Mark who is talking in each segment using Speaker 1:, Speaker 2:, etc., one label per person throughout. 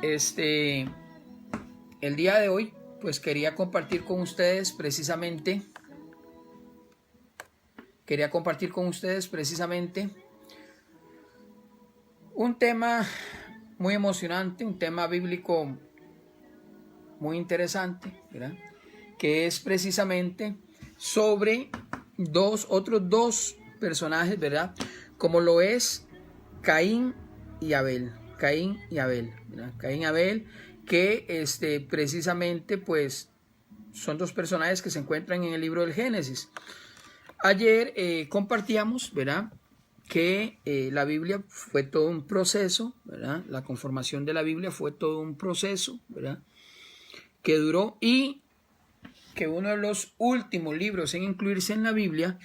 Speaker 1: El día de hoy, pues quería compartir con ustedes precisamente un tema muy emocionante, un tema bíblico muy interesante, ¿verdad? Que es precisamente sobre otros dos personajes, ¿verdad? Como lo es Caín y Abel. Caín y Abel, ¿verdad? Caín y Abel, que precisamente pues son dos personajes que se encuentran en el libro del Génesis. Ayer compartíamos, ¿verdad?, que la Biblia fue todo un proceso, ¿verdad? La conformación de la Biblia fue todo un proceso, ¿verdad?, que duró, y que uno de los últimos libros en incluirse en la Biblia,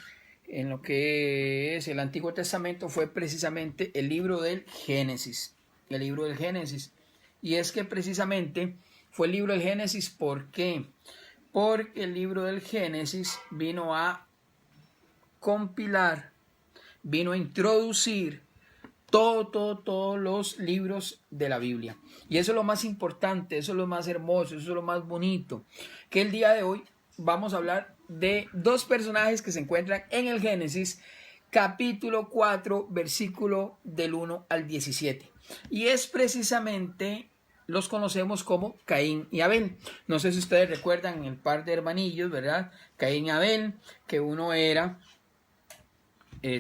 Speaker 1: en lo que es el Antiguo Testamento, fue precisamente el libro del Génesis. El libro del Génesis. Y es que precisamente fue el libro del Génesis, ¿por qué? Porque el libro del Génesis vino a compilar, vino a introducir todos los libros de la Biblia. Y eso es lo más importante, eso es lo más hermoso, eso es lo más bonito, que el día de hoy vamos a hablar de dos personajes que se encuentran en el Génesis, capítulo 4, versículo del 1 al 17. Y es precisamente, los conocemos como Caín y Abel. No sé si ustedes recuerdan el par de hermanillos, ¿verdad? Caín y Abel, que uno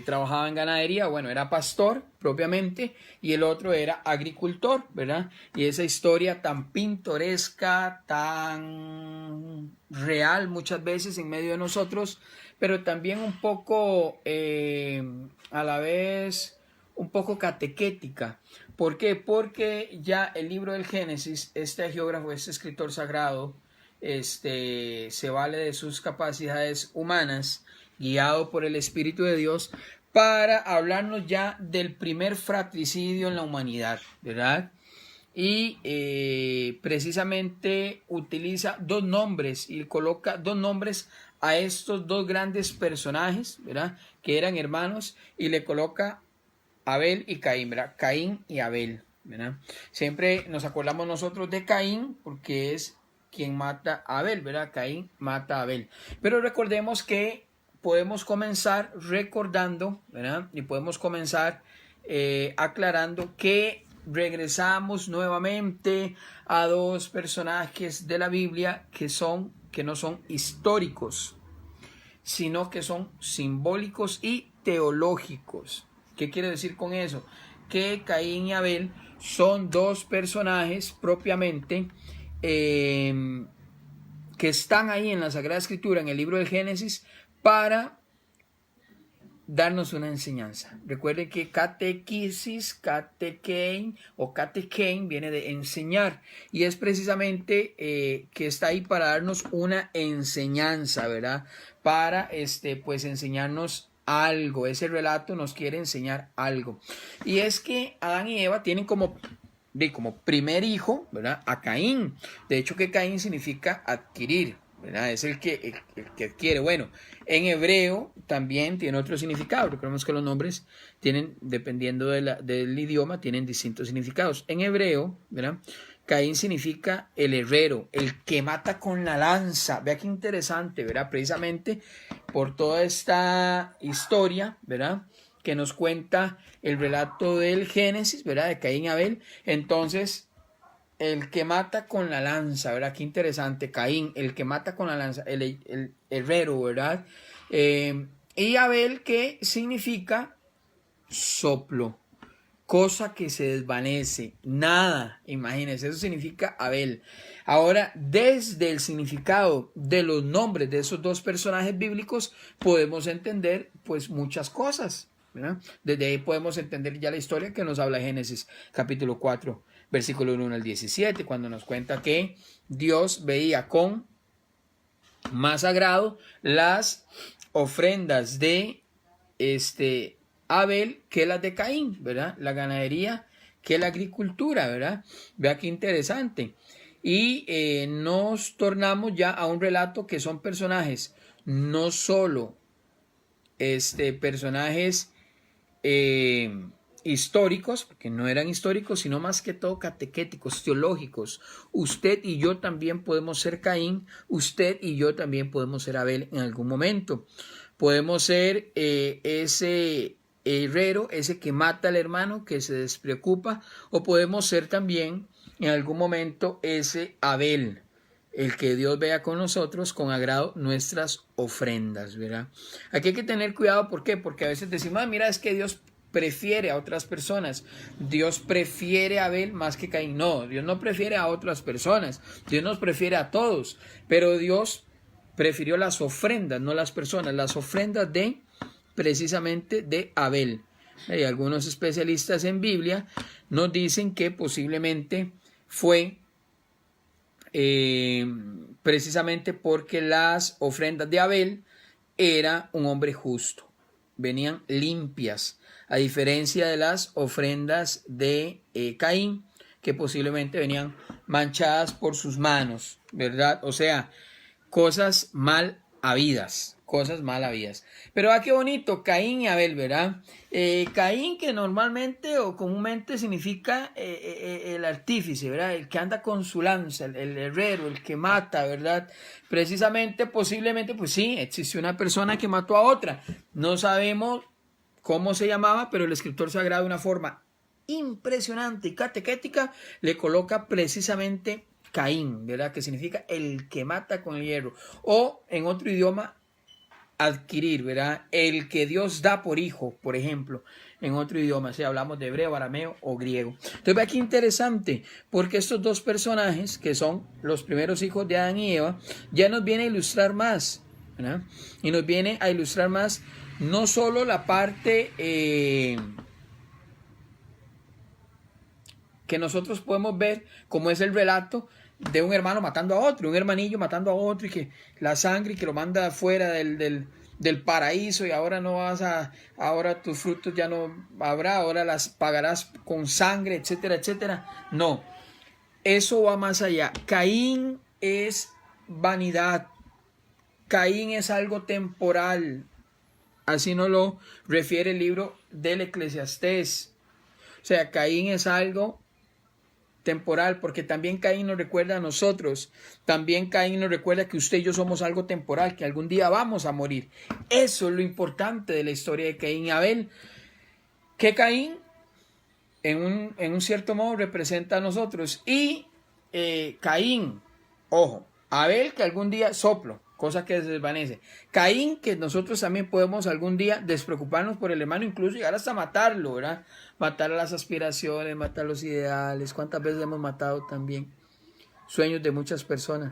Speaker 1: trabajaba en ganadería, bueno, era pastor propiamente, y el otro era agricultor, ¿verdad? Y esa historia tan pintoresca, tan real muchas veces en medio de nosotros, pero también un poco, a la vez, un poco catequética. ¿Por qué? Porque ya el libro del Génesis, este geógrafo, este escritor sagrado, se vale de sus capacidades humanas, guiado por el Espíritu de Dios, para hablarnos ya del primer fratricidio en la humanidad, ¿verdad? Y precisamente utiliza dos nombres y coloca dos nombres a estos dos grandes personajes, ¿verdad?, que eran hermanos, y le coloca Abel y Caín, ¿verdad? Caín y Abel, ¿verdad? Siempre nos acordamos nosotros de Caín porque es quien mata a Abel, ¿verdad? Caín mata a Abel. Pero recordemos que podemos comenzar recordando, ¿verdad?, y podemos comenzar aclarando que regresamos nuevamente a dos personajes de la Biblia que no son históricos, sino que son simbólicos y teológicos. ¿Qué quiere decir con eso? Que Caín y Abel son dos personajes propiamente que están ahí en la Sagrada Escritura, en el libro del Génesis, para darnos una enseñanza. Recuerden que catequesis, catequein o catequein viene de enseñar, y es precisamente que está ahí para darnos una enseñanza, ¿verdad? Para pues enseñarnos algo. Ese relato nos quiere enseñar algo. Y es que Adán y Eva tienen como primer hijo, ¿verdad?, a Caín. De hecho, que Caín significa adquirir, ¿verdad? Es el que adquiere. Bueno, en hebreo también tiene otro significado. Recordemos que los nombres tienen, dependiendo del idioma, tienen distintos significados. En hebreo, ¿verdad?, Caín significa el herrero, el que mata con la lanza. Vea qué interesante, ¿verdad? Precisamente por toda esta historia, ¿verdad?, que nos cuenta el relato del Génesis, ¿verdad?, de Caín y Abel. Entonces, el que mata con la lanza, ¿verdad? Qué interesante. Caín, el que mata con la lanza, el herrero, ¿verdad? Y Abel, que significa soplo, cosa que se desvanece, nada, imagínense, eso significa Abel. Ahora, desde el significado de los nombres de esos dos personajes bíblicos, podemos entender pues muchas cosas, ¿verdad? Desde ahí podemos entender ya la historia que nos habla Génesis capítulo 4, versículo 1 al 17, cuando nos cuenta que Dios veía con más agrado las ofrendas de Abel que las de Caín, ¿verdad? La ganadería que la agricultura, ¿verdad? Vea qué interesante. Y nos tornamos ya a un relato que son personajes, no solo personajes históricos, porque no eran históricos, sino más que todo catequéticos, teológicos. Usted y yo también podemos ser Caín, usted y yo también podemos ser Abel en algún momento. Podemos ser ese herrero, ese que mata al hermano, que se despreocupa, o podemos ser también en algún momento ese Abel, el que Dios vea con nosotros con agrado nuestras ofrendas, ¿verdad? Aquí hay que tener cuidado, ¿por qué? Porque a veces decimos, mira, es que Dios prefiere a otras personas, Dios prefiere a Abel más que Caín. No, Dios no prefiere a otras personas, Dios nos prefiere a todos, pero Dios prefirió las ofrendas, no las personas, las ofrendas de, precisamente, de Abel. Y algunos especialistas en Biblia nos dicen que posiblemente fue precisamente porque las ofrendas de Abel era un hombre justo, venían limpias, a diferencia de las ofrendas de Caín, que posiblemente venían manchadas por sus manos, ¿verdad? O sea, cosas mal habidas, cosas mal habidas. Pero qué bonito, Caín y Abel, ¿verdad? Caín, que normalmente o comúnmente significa el artífice, ¿verdad? El que anda con su lanza, el herrero, el que mata, ¿verdad? Precisamente, posiblemente, pues sí, existió una persona que mató a otra. No sabemos cómo se llamaba, pero el escritor sagrado de una forma impresionante y catequética le coloca precisamente Caín, ¿verdad? Que significa el que mata con el hierro. O en otro idioma, adquirir, ¿verdad? El que Dios da por hijo, por ejemplo, en otro idioma, si hablamos de hebreo, arameo o griego. Entonces, ve aquí interesante, porque estos dos personajes, que son los primeros hijos de Adán y Eva, ya nos viene a ilustrar más, ¿verdad? Y nos viene a ilustrar más no solo la parte que nosotros podemos ver, como es el relato de un hermano matando a otro, un hermanillo matando a otro, y que la sangre, y que lo manda fuera del paraíso, y ahora no vas ahora tus frutos ya no habrá, ahora las pagarás con sangre, etcétera, etcétera. No, eso va más allá. Caín es vanidad, Caín es algo temporal, así nos lo refiere el libro del Eclesiastés. O sea, Caín es algo temporal, porque también Caín nos recuerda a nosotros, también Caín nos recuerda que usted y yo somos algo temporal, que algún día vamos a morir. Eso es lo importante de la historia de Caín y Abel, que Caín en un cierto modo representa a nosotros, y Caín, ojo, Abel, que algún día soplo, cosa que se desvanece. Caín, que nosotros también podemos algún día despreocuparnos por el hermano, incluso llegar hasta matarlo, ¿verdad? Matar las aspiraciones, matar los ideales. ¿Cuántas veces hemos matado también sueños de muchas personas?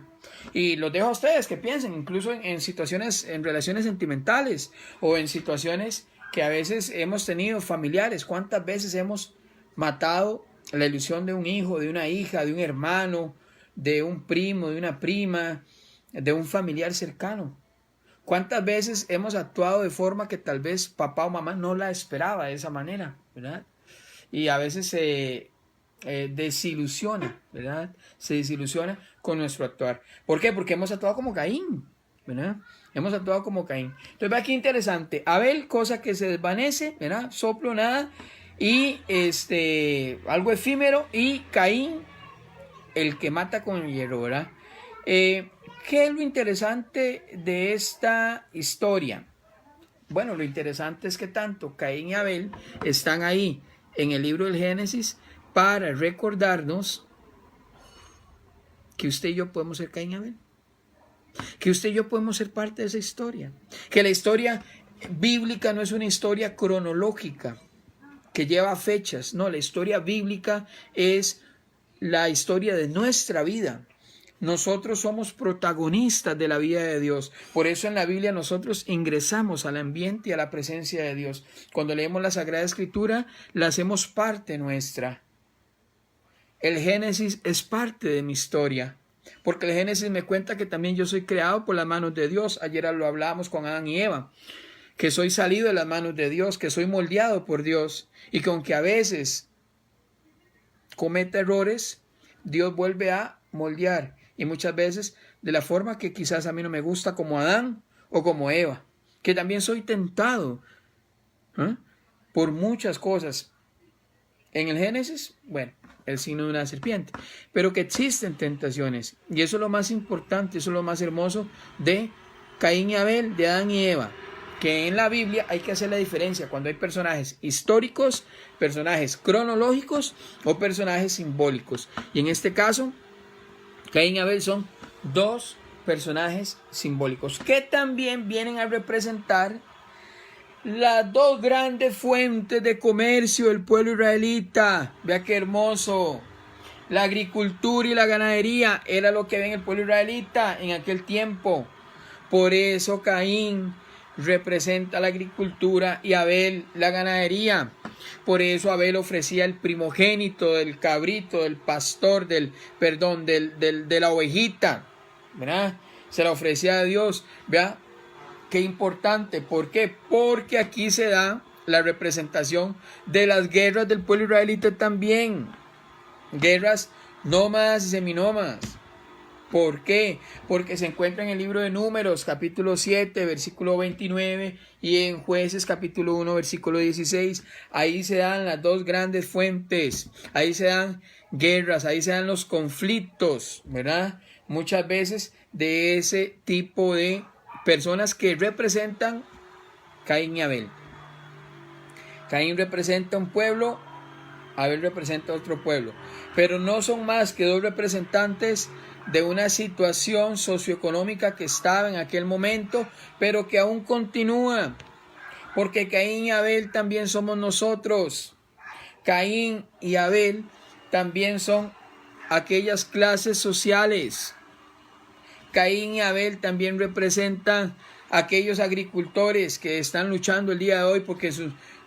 Speaker 1: Y los dejo a ustedes que piensen, incluso en situaciones, en relaciones sentimentales, o en situaciones que a veces hemos tenido familiares. ¿Cuántas veces hemos matado la ilusión de un hijo, de una hija, de un hermano, de un primo, de una prima, de un familiar cercano? ¿Cuántas veces hemos actuado de forma que tal vez papá o mamá no la esperaba de esa manera, ¿verdad? Y a veces se desilusiona, ¿verdad? Se desilusiona con nuestro actuar. ¿Por qué? Porque hemos actuado como Caín, ¿verdad? Hemos actuado como Caín. Entonces, ve aquí interesante. Abel, cosa que se desvanece, ¿verdad? Soplo, nada. Y algo efímero. Y Caín, el que mata con el hierro, ¿verdad? ¿Qué es lo interesante de esta historia? Bueno, lo interesante es que tanto Caín y Abel están ahí en el libro del Génesis para recordarnos que usted y yo podemos ser Caín y Abel, que usted y yo podemos ser parte de esa historia, que la historia bíblica no es una historia cronológica que lleva fechas, no, la historia bíblica es la historia de nuestra vida. Nosotros somos protagonistas de la vida de Dios. Por eso en la Biblia nosotros ingresamos al ambiente y a la presencia de Dios. Cuando leemos la Sagrada Escritura, la hacemos parte nuestra. El Génesis es parte de mi historia, porque el Génesis me cuenta que también yo soy creado por las manos de Dios. Ayer lo hablábamos con Adán y Eva, que soy salido de las manos de Dios, que soy moldeado por Dios, y que aunque a veces cometa errores, Dios vuelve a moldear. Y muchas veces de la forma que quizás a mí no me gusta, como Adán o como Eva, que también soy tentado por muchas cosas. en el Génesis, bueno, el signo de una serpiente, pero que existen tentaciones, y eso es lo más importante, eso es lo más hermoso de Caín y Abel, de Adán y Eva, que en la Biblia hay que hacer la diferencia cuando hay personajes históricos, personajes cronológicos o personajes simbólicos, y en este caso Caín y Abel son dos personajes simbólicos que también vienen a representar las dos grandes fuentes de comercio del pueblo israelita. Vea qué hermoso. La agricultura y la ganadería era lo que ven el pueblo israelita en aquel tiempo. Por eso Caín representa la agricultura y Abel la ganadería. Por eso Abel ofrecía el primogénito del cabrito, del pastor, de la ovejita, ¿verdad? Se la ofrecía a Dios. Vea qué importante. ¿Por qué? Porque aquí se da la representación de las guerras del pueblo israelita también. Guerras nómadas y seminómadas. ¿Por qué? Porque se encuentra en el libro de Números, capítulo 7, versículo 29, y en Jueces, capítulo 1, versículo 16. Ahí se dan las dos grandes fuentes. Ahí se dan guerras, ahí se dan los conflictos, ¿verdad? Muchas veces de ese tipo de personas que representan Caín y Abel. Caín representa un pueblo, Abel representa otro pueblo, pero no son más que dos representantes de una situación socioeconómica que estaba en aquel momento, pero que aún continúa, porque Caín y Abel también somos nosotros. Caín y Abel también son aquellas clases sociales. Caín y Abel también representan aquellos agricultores que están luchando el día de hoy porque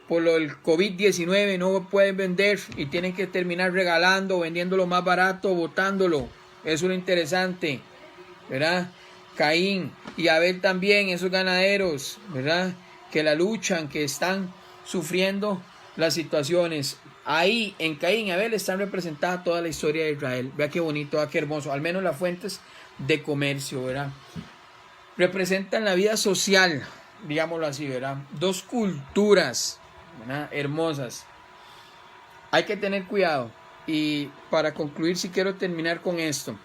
Speaker 1: por lo del COVID-19 no pueden vender y tienen que terminar regalando, vendiéndolo más barato, botándolo. Eso es lo interesante, ¿verdad? Caín y Abel también, esos ganaderos, ¿verdad? Que la luchan, que están sufriendo las situaciones. Ahí en Caín y Abel están representadas toda la historia de Israel. Vea qué bonito, qué hermoso. Al menos las fuentes de comercio, ¿verdad? Representan la vida social, digámoslo así, ¿verdad? Dos culturas, ¿verdad? Hermosas. Hay que tener cuidado. Y para concluir, si quiero terminar con esto.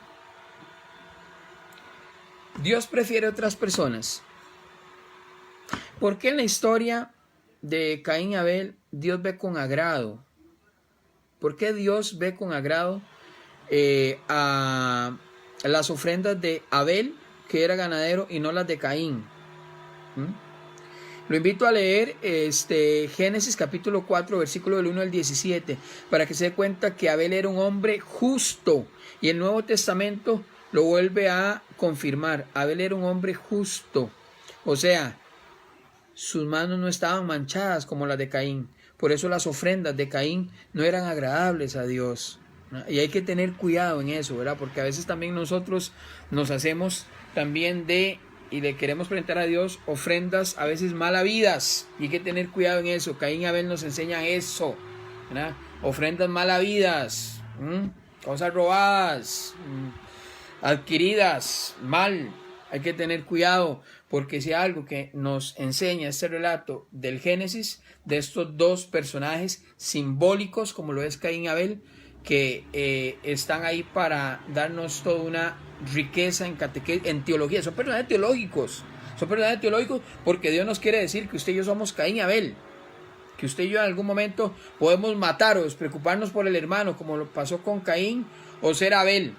Speaker 1: Dios prefiere otras personas. ¿Por qué en la historia de Caín y Abel Dios ve con agrado? ¿Por qué Dios ve con agrado a las ofrendas de Abel, que era ganadero, y no las de Caín? Lo invito a leer Génesis capítulo 4, versículo del 1 al 17, para que se dé cuenta que Abel era un hombre justo, y el Nuevo Testamento lo vuelve a confirmar. Abel era un hombre justo, o sea, sus manos no estaban manchadas como las de Caín. Por eso las ofrendas de Caín no eran agradables a Dios, ¿no? Y hay que tener cuidado en eso, ¿verdad? Porque a veces también nosotros nos hacemos también y le queremos presentar a Dios ofrendas a veces mal habidas. Y hay que tener cuidado en eso. Caín y Abel nos enseñan eso, ¿verdad? Ofrendas mal habidas, cosas robadas, adquiridas mal. Hay que tener cuidado, porque si algo que nos enseña este relato del Génesis, de estos dos personajes simbólicos como lo es Caín y Abel, que están ahí para darnos toda una riqueza en teología. Son personajes teológicos porque Dios nos quiere decir que usted y yo somos Caín y Abel, que usted y yo en algún momento podemos matar o despreocuparnos por el hermano, como lo pasó con Caín, o ser Abel,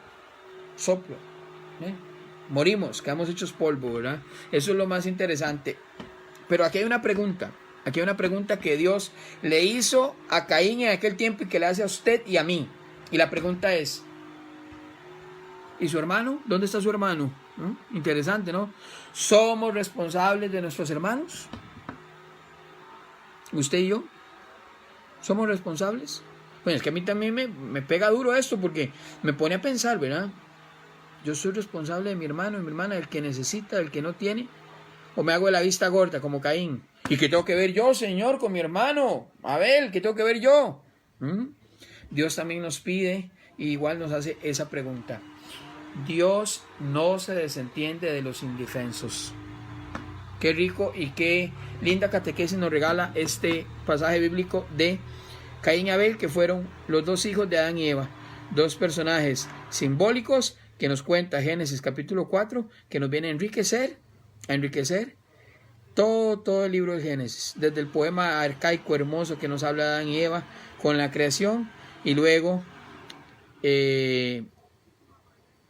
Speaker 1: soplo, morimos, quedamos hechos polvo, ¿verdad? Eso es lo más interesante. Pero aquí hay una pregunta que Dios le hizo a Caín en aquel tiempo y que le hace a usted y a mí. Y la pregunta es, ¿y su hermano? ¿Dónde está su hermano? ¿No? Interesante, ¿no? ¿Somos responsables de nuestros hermanos? ¿Usted y yo? ¿Somos responsables? Bueno, es que a mí también me pega duro esto, porque me pone a pensar, ¿verdad? Yo soy responsable de mi hermano y mi hermana, del que necesita, del que no tiene. ¿O me hago de la vista gorda como Caín? ¿Y qué tengo que ver yo, Señor, con mi hermano Abel? ¿Qué tengo que ver yo? Dios también nos pide, y igual nos hace esa pregunta. Dios no se desentiende de los indefensos. Qué rico y qué linda catequesis nos regala este pasaje bíblico de Caín y Abel, que fueron los dos hijos de Adán y Eva, dos personajes simbólicos que nos cuenta Génesis capítulo 4, que nos viene a enriquecer todo el libro de Génesis, desde el poema arcaico hermoso que nos habla de Adán y Eva con la creación, y luego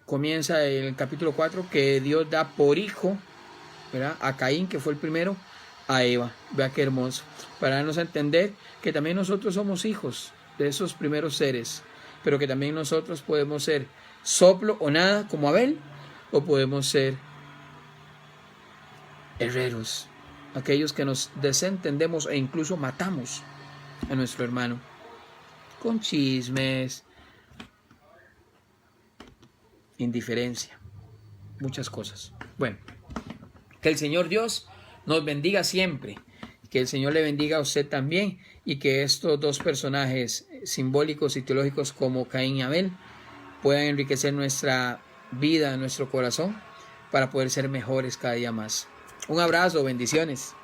Speaker 1: comienza el capítulo 4 que Dios da por hijo, ¿verdad?, a Caín, que fue el primero, a Eva. Vea qué hermoso, para darnos a entender que también nosotros somos hijos de esos primeros seres, pero que también nosotros podemos ser soplo o nada como Abel, o podemos ser herreros, aquellos que nos desentendemos e incluso matamos a nuestro hermano con chismes, indiferencia, muchas cosas. Bueno, que el Señor Dios nos bendiga siempre, que el Señor le bendiga a usted también, y que estos dos personajes simbólicos y teológicos como Caín y Abel puedan enriquecer nuestra vida, nuestro corazón, para poder ser mejores cada día más. Un abrazo, bendiciones.